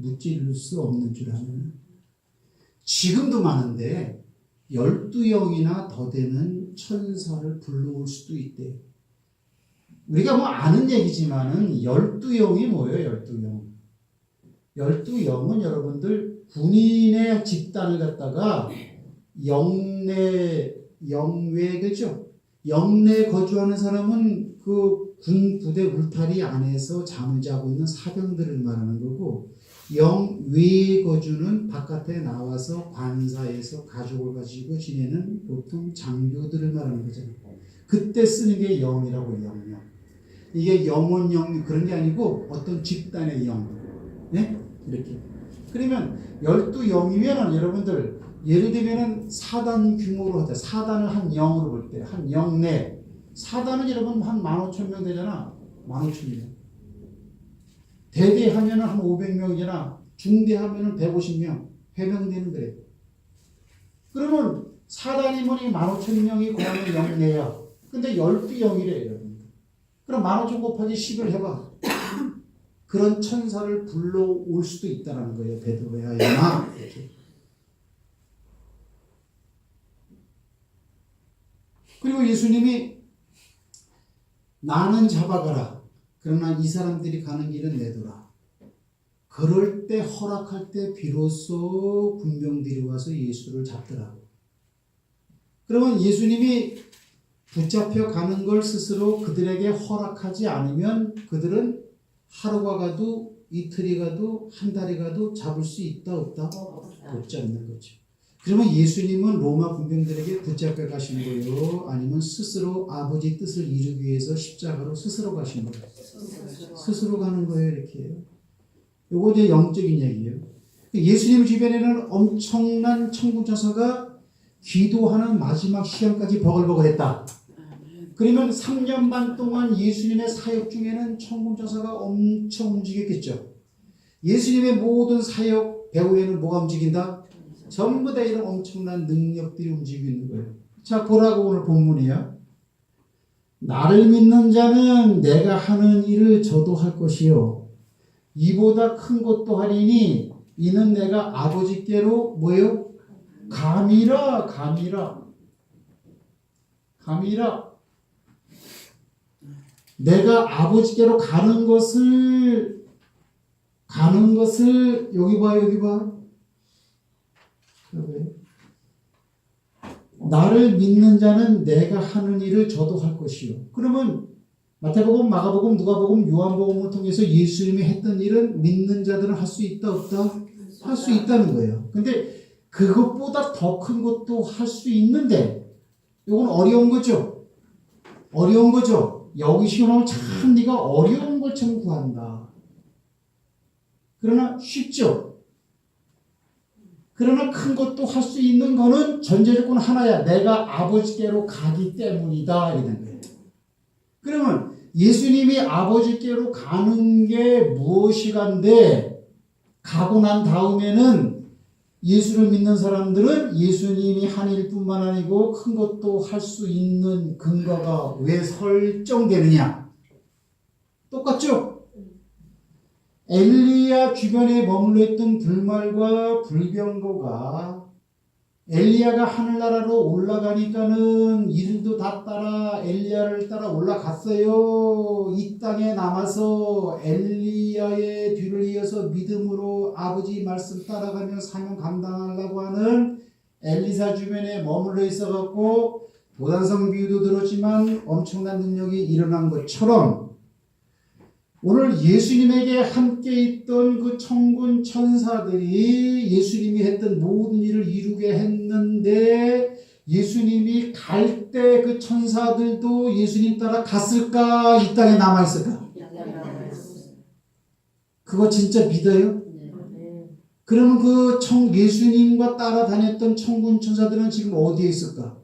무찌를 수 없는 줄 아는. 지금도 많은데 12영이나 더 되는 천사를 불러올 수도 있대. 우리가 뭐 아는 얘기지만은 12영이 뭐예요? 12영. 12영은 여러분들 군인의 집단을 갖다가 영내 그죠? 영내 거주하는 사람은 그 군 부대 울타리 안에서 잠을 자고 있는 사병들을 말하는 거고, 영외 거주는 바깥에 나와서 관사에서 가족을 가지고 지내는 보통 장교들을 말하는 거잖아요. 그때 쓰는 게 영이라고 해요. 영. 이게 영혼 영 그런 게 아니고 어떤 집단의 영. 네? 이렇게. 그러면 12영이면 여러분들 예를 들면은 사단 규모로 하자. 사단을 한 영으로 볼 때, 한 영 내. 사단은 여러분 한 15,000명 되잖아. 15,000명. 대대하면은 한 500명이잖아. 중대하면은 150명. 해병대는 그래. 그러면 사단이 뭐니 15,000명이 고하는 영 내야. 근데 12영이래, 여러분. 그럼 15,000 곱하기 10을 해봐. 그런 천사를 불러올 수도 있다는 거예요. 베드로야나 이렇게. 그리고 예수님이 나는 잡아가라. 그러나 이 사람들이 가는 길은 내둬라. 그럴 때 허락할 때 비로소 군병들이 와서 예수를 잡더라고. 그러면 예수님이 붙잡혀 가는 걸 스스로 그들에게 허락하지 않으면 그들은 하루가 가도 이틀이 가도 한 달이 가도 잡을 수 있다 없다? 없지 않는 거죠. 그러면 예수님은 로마 군병들에게 붙잡혀 가신 거예요? 아니면 스스로 아버지 뜻을 이루기 위해서 십자가로 스스로 가신 거예요? 스스로 가는 거예요. 이렇게. 요거 이제 영적인 얘기예요. 예수님 주변에는 엄청난 천군천사가 기도하는 마지막 시간까지 버글버글했다. 그러면 3년 반 동안 예수님의 사역 중에는 천군천사가 엄청 움직였겠죠. 예수님의 모든 사역 배후에는 뭐가 움직인다? 전부 다 이런 엄청난 능력들이 움직이고 있는 거예요. 자, 보라고 오늘 본문이야. 나를 믿는 자는 내가 하는 일을 저도 할 것이요. 이보다 큰 것도 하리니 이는 내가 아버지께로 뭐요? 감이라. 내가 아버지께로 가는 것을 여기 봐. 나를 믿는 자는 내가 하는 일을 저도 할 것이요. 그러면 마태복음, 마가복음, 누가복음, 요한복음을 통해서 예수님이 했던 일은 믿는 자들은 할 수 있다 없다? 할 수 있다는 거예요. 근데 그것보다 더 큰 것도 할 수 있는데 이건 어려운 거죠. 여기 시험하면 참 네가 어려운 걸 참 구한다. 그러나 쉽죠. 그러나 큰 것도 할 수 있는 거는 전제조건 하나야. 내가 아버지께로 가기 때문이다. 이런 거예요. 그러면 예수님이 아버지께로 가는 게 무엇이간데 가고 난 다음에는 예수를 믿는 사람들은 예수님이 한 일뿐만 아니고 큰 것도 할 수 있는 근거가 왜 설정되느냐? 똑같죠? 엘리야 주변에 머물러 있던 불말과 불병거가 엘리야가 하늘나라로 올라가니까는 이들도 다 따라 엘리야를 따라 올라갔어요. 이 땅에 남아서 엘리야의 뒤를 이어서 믿음으로 아버지 말씀 따라가며 사명 감당하려고 하는 엘리사 주변에 머물러 있어갖고 도단성 비유도 들었지만 엄청난 능력이 일어난 것처럼 오늘 예수님에게 함께 있던 그 천군 천사들이 예수님이 했던 모든 일을 이루게 했는데 예수님이 갈 때 그 천사들도 예수님 따라 갔을까? 이 땅에 남아있을까? 그거 진짜 믿어요? 그러면 그 예수님과 따라다녔던 천군 천사들은 지금 어디에 있을까?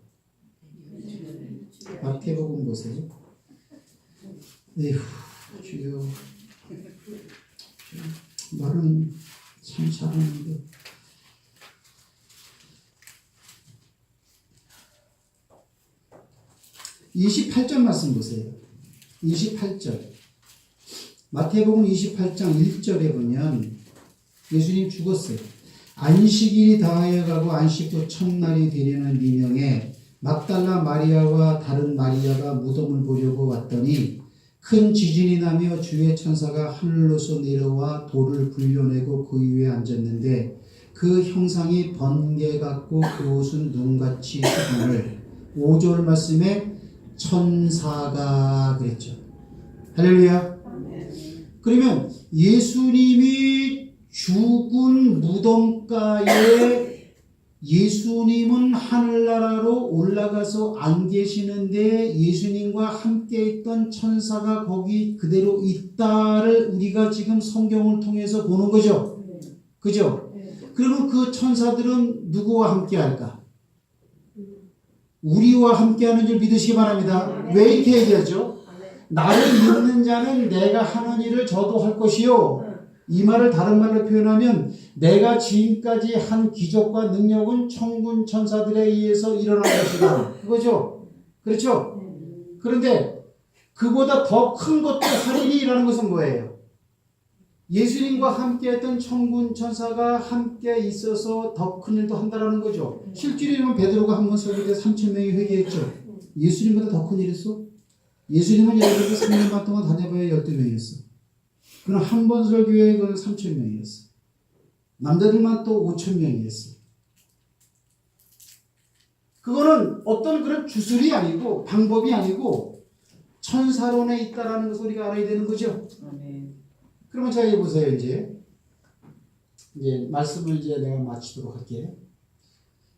마태복음 보세요. 에휴. 주여, 말은 참 잘하는데 28절 말씀 보세요. 28절 마태복음 28장 1절에 보면 예수님 죽었어요. 안식일이 다하여 가고 안식도 첫날이 되려는 미명에 막달라 마리아와 다른 마리아가 무덤을 보려고 왔더니 큰 지진이 나며 주의 천사가 하늘로서 내려와 돌을 굴려내고 그 위에 앉았는데 그 형상이 번개 같고 그 옷은 눈같이 휘둥을 5절 말씀에 천사가 그랬죠. 할렐루야. 그러면 예수님이 죽은 무덤가에 예수님은 하늘나라로 올라가서 안 계시는데 예수님과 함께 있던 천사가 거기 그대로 있다를 우리가 지금 성경을 통해서 보는 거죠. 그죠? 그러면 그 천사들은 누구와 함께 할까? 우리와 함께 하는 줄 믿으시기 바랍니다. 왜 이렇게 얘기하죠? 나를 믿는 자는 내가 하는 일을 저도 할 것이요. 이 말을 다른 말로 표현하면 내가 지금까지 한 기적과 능력은 천군 천사들에 의해서 일어난 것이다. 그거죠? 그렇죠? 그런데 그보다 더 큰 것도 하리니라는 것은 뭐예요? 예수님과 함께 했던 천군 천사가 함께 있어서 더 큰 일도 한다라는 거죠. 실제로는 베드로가 한 번 설교 때 3,000명이 회개했죠. 예수님보다 더 큰 일 했어? 예수님은 예루살렘에 3년 반 동안 다녀봐야 12명이었어. 그럼 한 번 설교에 그는 3,000명이었어. 남자들만 또 5,000명이었어. 그거는 어떤 그런 주술이 아니고 방법이 아니고 천사론에 있다라는 것을 우리가 알아야 되는 거죠. 그러면 자 여기 보세요. 이제 말씀을 이제 내가 마치도록 할게요.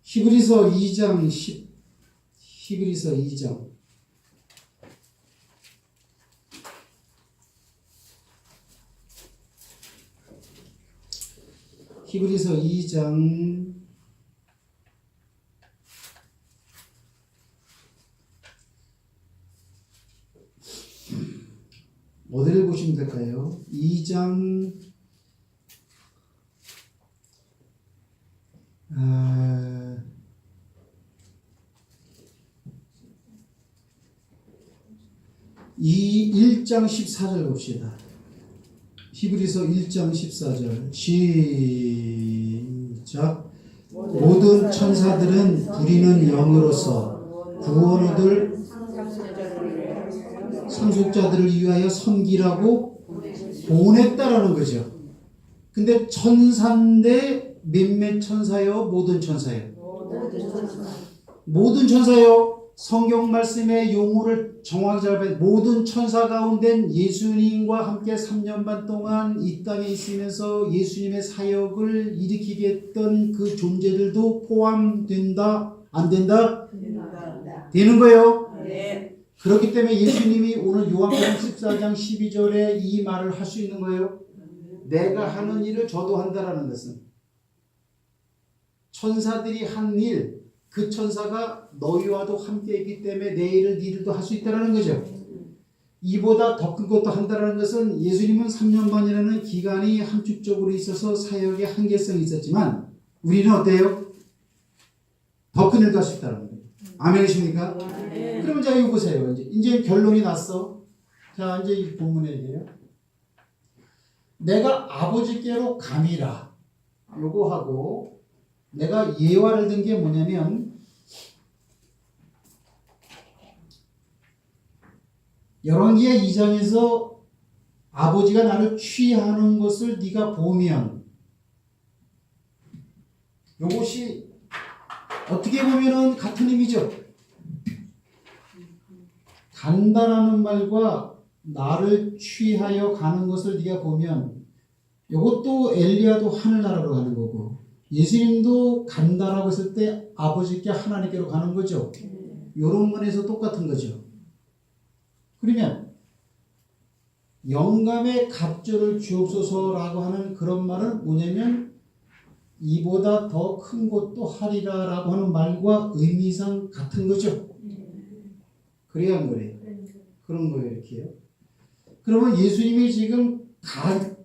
히브리서 2장 10 히브리서 2장 히브리서 2장 5절을 보시면 될까요? 2장 1장 14절 봅시다. 히브리서 1장 14절 시작. 모든 천사들은 부리는 영으로서 구원 얻을 상속자들을 위하여 섬기라고 보냈다라는 거죠. 근데 천사인데 몇몇 천사요? 모든 천사요? 모든 천사요. 성경 말씀의 용어를 정확히 잘 봐야 모든 천사 가운데 예수님과 함께 3년 반 동안 이 땅에 있으면서 예수님의 사역을 일으키게 했던 그 존재들도 포함된다? 안 된다? 되는 거예요. 네. 그렇기 때문에 예수님이 오늘 요한복음 14장 12절에 이 말을 할 수 있는 거예요. 내가 하는 일을 저도 한다라는 것은 천사들이 한 일, 그 천사가 너희와도 함께 있기 때문에 내 일을 니들도 할 수 있다는 거죠. 이보다 더 큰 것도 한다는 것은 예수님은 3년 반이라는 기간이 함축적으로 있어서 사역의 한계성이 있었지만 우리는 어때요? 더 큰 일도 할 수 있다는 거예요. 아멘이십니까? 그러면 자 이거 보세요. 이제 결론이 났어. 자 이제 이 본문에 얘기해요. 내가 아버지께로 감이라. 요거 하고 내가 예화를 든 게 뭐냐면 열왕기하 2장에서 아버지가 나를 취하는 것을 네가 보면 이것이 어떻게 보면은 같은 의미죠. 간다라는 말과 나를 취하여 가는 것을 네가 보면 이것도 엘리야도 하늘나라로 가는 거고 예수님도 간다라고 했을 때 아버지께 하나님께로 가는 거죠. 이런 면에서 똑같은 거죠. 그러면 영감의 갑절을 주옵소서라고 하는 그런 말은 뭐냐면 이보다 더 큰 것도 하리라 라고 하는 말과 의미상 같은 거죠. 그래야 한 거래요. 그런 거예요. 이렇게요. 그러면 예수님이 지금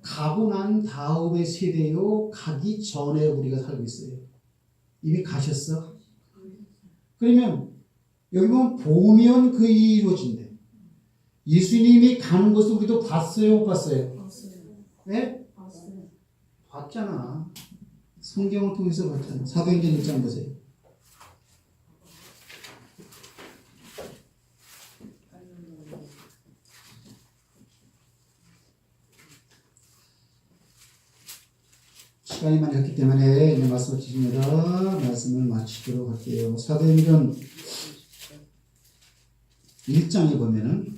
가고 난 다음의 세대요. 가기 전에 우리가 살고 있어요. 이미 가셨어. 그러면 여기 보면 그 일이 이루어진대. 예수님이 가는 것을 우리도 봤어요? 못 봤어요? 봤어요. 네? 봤어요. 봤잖아. 성경을 통해서 봤잖아. 사도행전 1장 보세요. 시간이 많이 없기 때문에 이제 말씀을 드립니다. 말씀을 마치도록 할게요. 사도행전 1장에 보면은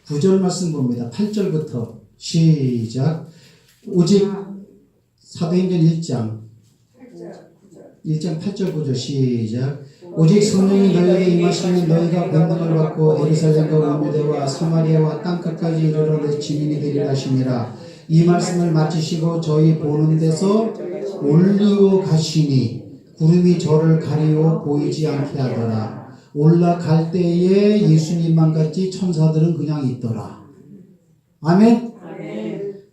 9절 말씀 봅니다. 8절부터 시작. 오직 사도행전 1장 8절 9절 시작. 오직 성령이 너희에게 임하시면 너희가 권능을 받고 예루살렘과 온유대와 사마리아와 땅끝까지 이르러 내 증인이 되리라 하시니라. 이 말씀을 마치시고 저희 보는 데서 올리오 가시니 구름이 저를 가리워 보이지 않게 하더라. 올라갈 때에 예수님만 같이 천사들은 그냥 있더라. 아멘?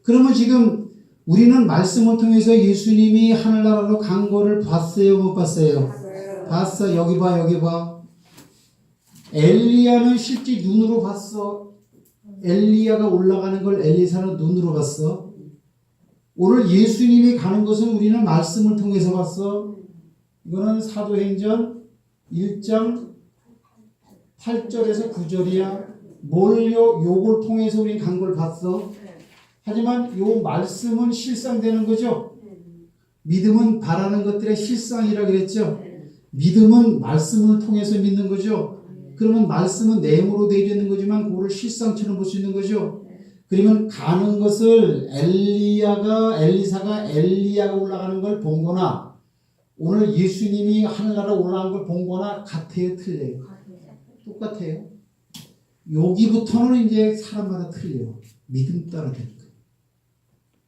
그러면 지금 우리는 말씀을 통해서 예수님이 하늘나라로 간 거를 봤어요? 못 봤어요? 봤어. 여기 봐, 여기 봐. 엘리야는 실제 눈으로 봤어. 엘리야가 올라가는 걸 엘리사는 눈으로 봤어. 오늘 예수님이 가는 것은 우리는 말씀을 통해서 봤어. 이거는 사도행전 1장 8절에서 9절이야. 요걸 통해서 우리는 간 걸 봤어. 하지만 요 말씀은 실상되는 거죠. 믿음은 바라는 것들의 실상이라 그랬죠. 믿음은 말씀을 통해서 믿는 거죠. 그러면 말씀은 내용으로 되어 있는 거지만 그거를 실상처럼 볼 수 있는 거죠. 그러면 가는 것을 엘리사가 엘리야가 올라가는 걸 본 거나 오늘 예수님이 하늘나라 올라간 걸 본 거나 같아요, 틀려요? 똑같아요. 여기부터는 이제 사람마다 틀려요. 믿음 따라 되는 거예요.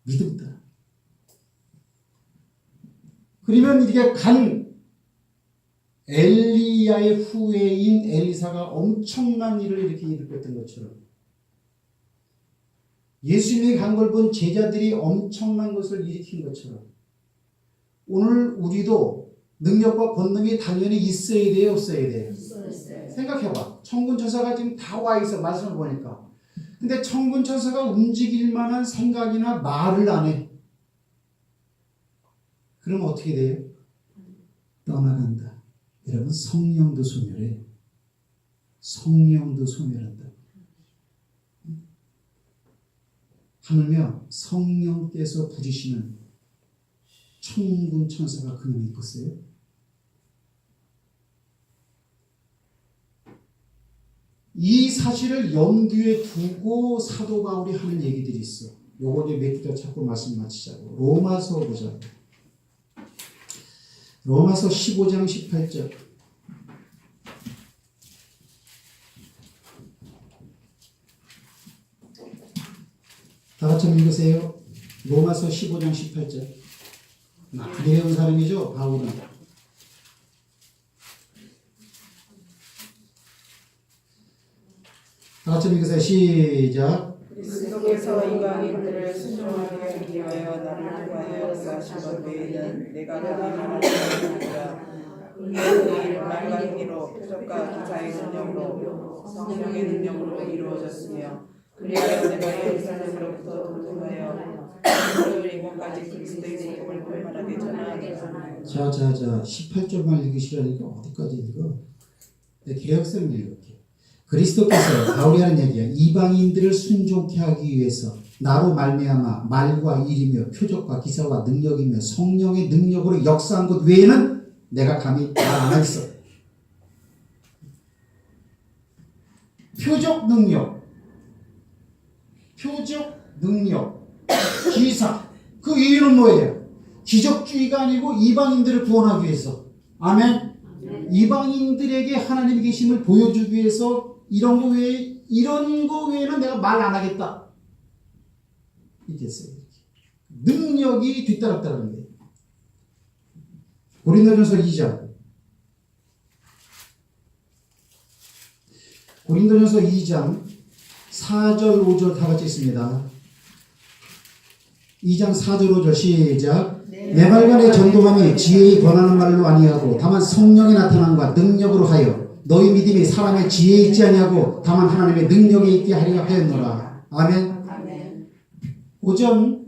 믿음 따라. 그러면 이게 간 엘리야의 후예인 엘리사가 엄청난 일을 이렇게 일으켰던 것처럼 예수님이 간 걸 본 제자들이 엄청난 것을 일으킨 것처럼 오늘 우리도 능력과 권능이 당연히 있어야 돼요, 없어야 돼요? 생각해봐. 천군천사가 지금 다 와 있어, 말씀을 보니까. 근데 천군천사가 움직일 만한 생각이나 말을 안 해. 그럼 어떻게 돼요? 떠나간다. 여러분, 성령도 소멸해. 성령도 소멸한다. 하물며 성령께서 부리시는 천군천사가 그놈이 있겠어요? 이 사실을 염두에 두고 사도 바울이 하는 얘기들이 있어. 요거 이제 몇 개 찾고 말씀 마치자고. 로마서 보자. 로마서 15장 18절. 다 같이 읽으세요. 로마서 15장 18절. 많이 배운 사람이죠, 바울은. 다 같이 읽으세요. 시작. 그리스도께서 이방인들을 순종하게 하기 위하여 나를 통하여 하신 것 외에는 내가 다른 하나님이라. 그의 일은 말과 행위로 표적과 기사의 능력으로 성령의 능력으로 이루어졌으며 그리하여 내가 예루살렘으로부터 도통하여 이곳까지 그리스도의 복음을 볼만하게 전하노라. 자 18절만 읽으시라니까 어디까지 읽어? 개혁성 읽을게. 그리스도께서 바울이 하는 얘기야. 이방인들을 순종케 하기 위해서 나로 말미암아 말과 일이며 표적과 기사와 능력이며 성령의 능력으로 역사한 것 외에는 내가 감히 말 안 하겠어. 표적 능력, 기사. 그 이유는 뭐예요? 기적주의가 아니고 이방인들을 구원하기 위해서. 아멘. 이방인들에게 하나님의 계심을 보여주기 위해서 이런 거 외에는 내가 말 안 하겠다. 이렇게 했어요. 능력이 뒤따랐다는 거예요. 고린도전서 2장. 고린도전서 2장 4절 5절 다 같이 있습니다. 2장 4절 5절 시작. 내 말간의 전도함이 지혜에 권하는 말로 아니하고 다만 성령이 나타남과 능력으로 하여 너희 믿음이 사람의 지혜에 있지 아니하고 다만 하나님의 능력에 있게 하려 하였노라. 아멘. 고전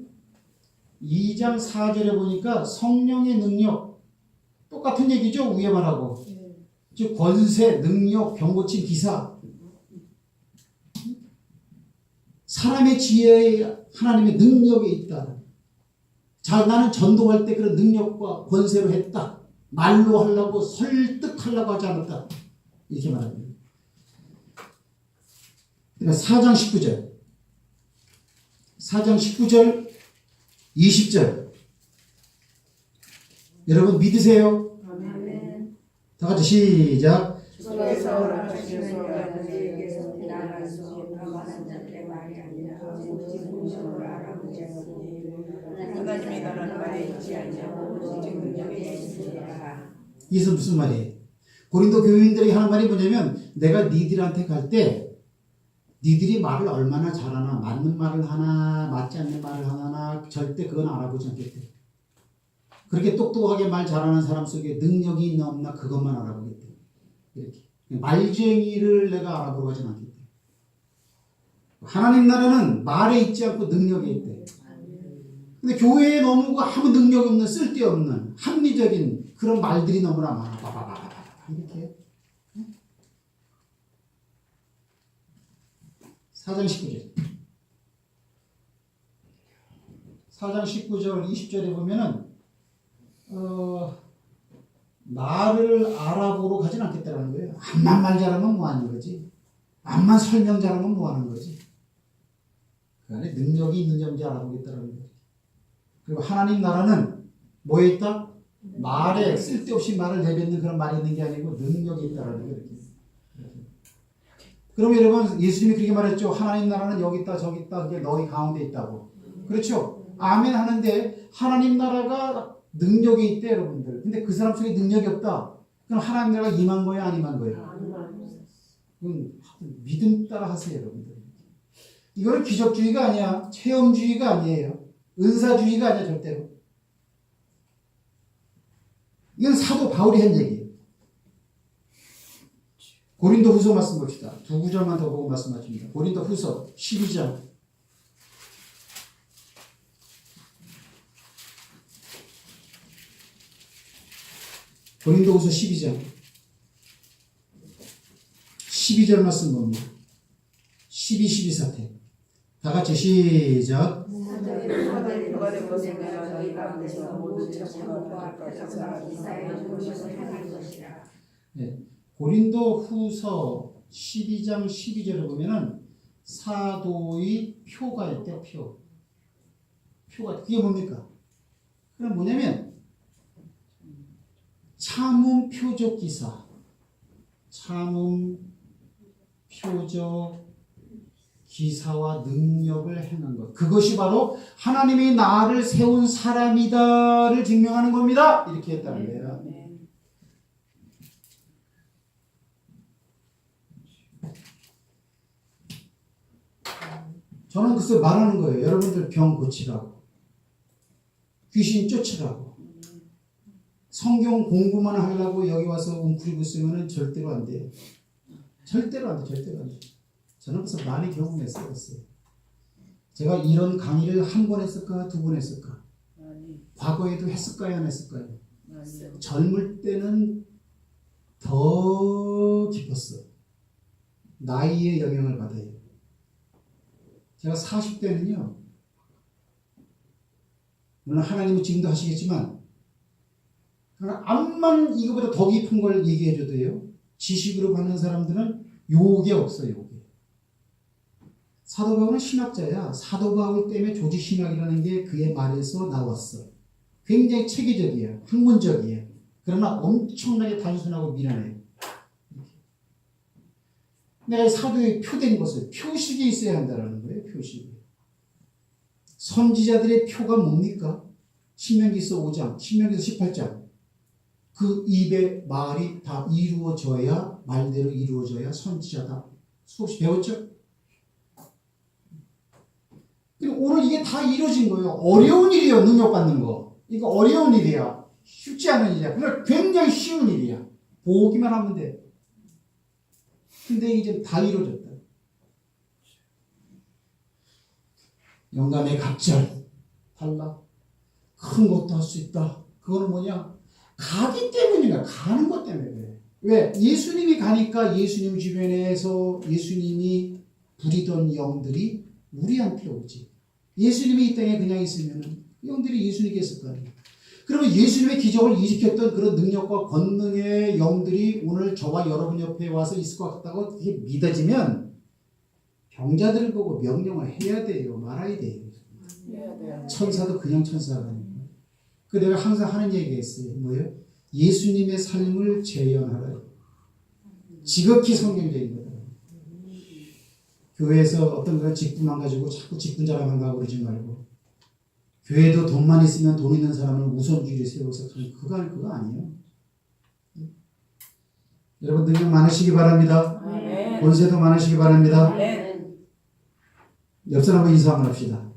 2장 4절에 보니까 성령의 능력 똑같은 얘기죠. 위에 말하고 즉 권세, 능력, 병고침, 기사. 사람의 지혜에 하나님의 능력이 있다. 자, 나는 전도할 때 그런 능력과 권세로 했다. 말로 하려고 설득하려고 하지 않았다. 이렇게 말합니다. 그러니까 4장 19절 4장 19절 20절 여러분 믿으세요? 아멘. 다 같이 시작. 주께서 허락하시는 자들에게서 나갈 수 없는 많은 자들의 말이 아니라 오직 본심으로 알아보겠으니 하나님의 나라는 말에 있지 않냐고 오직 능력에 있으리라. 이것은 무슨 말이에요? 고린도 교인들이 하는 말이 뭐냐면 내가 니들한테 갈 때 니들이 말을 얼마나 잘하나 맞는 말을 하나 맞지 않는 말을 하나 절대 그건 알아보지 않겠대. 그렇게 똑똑하게 말 잘하는 사람 속에 능력이 있나 없나 그것만 알아보겠대. 이렇게 말쟁이를 내가 알아보러 가진 않겠대. 하나님 나라는 말에 있지 않고 능력에 있대. 근데 교회에 너무 아무 능력 없는 쓸데없는 합리적인 그런 말들이 너무나 많아. 이렇게 4장 19절 4장 19절 20절에 보면은 나를 알아보러 가진 않겠다라는 거예요. 암만 말 잘하면 뭐하는 거지? 암만 설명 잘하면 뭐하는 거지? 그 안에 능력이 있는지 없는지 알아보겠다라는 거예요. 그리고 하나님 나라는 뭐에 있다? 말에 쓸데없이 말을 내뱉는 그런 말이 있는 게 아니고 능력이 있다라는 거예요. 그럼 여러분 예수님이 그렇게 말했죠. 하나님 나라는 여기 있다 저기 있다 그게 너희 가운데 있다고. 그렇죠? 아멘 하는데 하나님 나라가 능력이 있대 여러분들. 근데 그 사람 속에 능력이 없다. 그럼 하나님 나라가 임한 거야 안 임한 거야? 그건 믿음 따라 하세요 여러분들. 이거는 기적주의가 아니야. 체험주의가 아니에요. 은사주의가 아니야 절대로. 이건 사도 바울이 한 얘기예요. 고린도 후서 말씀 봅시다. 두 구절만 더 보고 말씀하십니다. 고린도 후서 12장. 고린도 후서 12장. 12절 말씀 봅니다. 12, 12 사태. 다 같이 시작. 사도의 표가 되고 생각하 저희 가운데서 모두 참고와 표적과 기사에 좋은 것을 행할 것이라. 네. 고린도 후서 12장 12절을 보면은 사도의 표가 있대, 표. 표가, 그게 뭡니까? 그럼 뭐냐면, 참음 표적 기사. 참음 표적 기사와 능력을 행한 것. 그것이 바로 하나님이 나를 세운 사람이다를 증명하는 겁니다. 이렇게 했다는 거예요. 저는 글쎄 말하는 거예요. 여러분들 병 고치라고. 귀신 쫓으라고. 성경 공부만 하려고 여기 와서 웅크리고 있으면 절대로 안 돼요. 절대로 안 돼. 절대로 안 돼. 저는 벌써 많이 경험했어요. 제가 이런 강의를 한 번 했을까? 두 번 했을까? 과거에도 했을까요? 안 했을까요? 젊을 때는 더 깊었어요. 나이의 영향을 받아요. 제가 40대는요, 물론 하나님은 지금도 하시겠지만, 암만 이거보다 더 깊은 걸 얘기해줘도요, 지식으로 받는 사람들은 요게 없어요, 요게. 사도 바울은 신학자야. 사도 바울 때문에 조직신학이라는 게 그의 말에서 나왔어. 굉장히 체계적이에요. 학문적이에요. 그러나 엄청나게 단순하고 미련해요. 내가 사도의 표된 것을 표식이 있어야 한다는 거예요. 표식이. 선지자들의 표가 뭡니까? 신명기서 5장, 신명기서 18장. 그 입의 말이 다 이루어져야, 말대로 이루어져야 선지자다. 수없이 배웠죠? 그리고 오늘 이게 다 이루어진 거예요. 어려운 일이에요. 능력받는 거. 이거 어려운 일이야. 쉽지 않은 일이야. 그러나 굉장히 쉬운 일이야. 보기만 하면 돼. 근데 이제 다 이루어졌다. 영감의 갑절 탈락. 큰 것도 할 수 있다. 그거는 뭐냐? 가기 때문이야. 가는 것 때문에 그래. 왜? 예수님이 가니까 예수님 주변에서 예수님이 부리던 영들이 우리한테 오지. 예수님이 이 땅에 그냥 있으면 영들이 예수님께 있을 거 아니에요. 그러면 예수님의 기적을 일으켰던 그런 능력과 권능의 영들이 오늘 저와 여러분 옆에 와서 있을 것 같다고 그게 믿어지면 병자들을 보고 명령을 해야 돼요. 말아야 돼요. 천사도 그냥 천사가 아니에요. 그 내가 항상 하는 얘기가 있어요. 뭐예요? 예수님의 삶을 재현하라. 지극히 성경적인 거다. 교회에서 어떤 걸 직분만 가지고 자꾸 직분 자랑만 가고 그러지 말고 교회도 돈만 있으면 돈 있는 사람을 우선주의를 세워서 그거 아니에요. 여러분 능력 많으시기 바랍니다. 아멘. 권세도 많으시기 바랍니다. 아멘. 옆 사람과 인사 한번 합시다.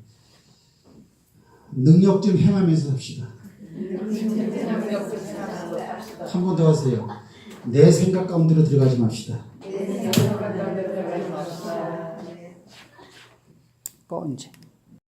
능력 좀 행하면서 삽시다. 한 번 더 하세요. 내 생각 가운데로 들어가지 맙시다. 뻔지.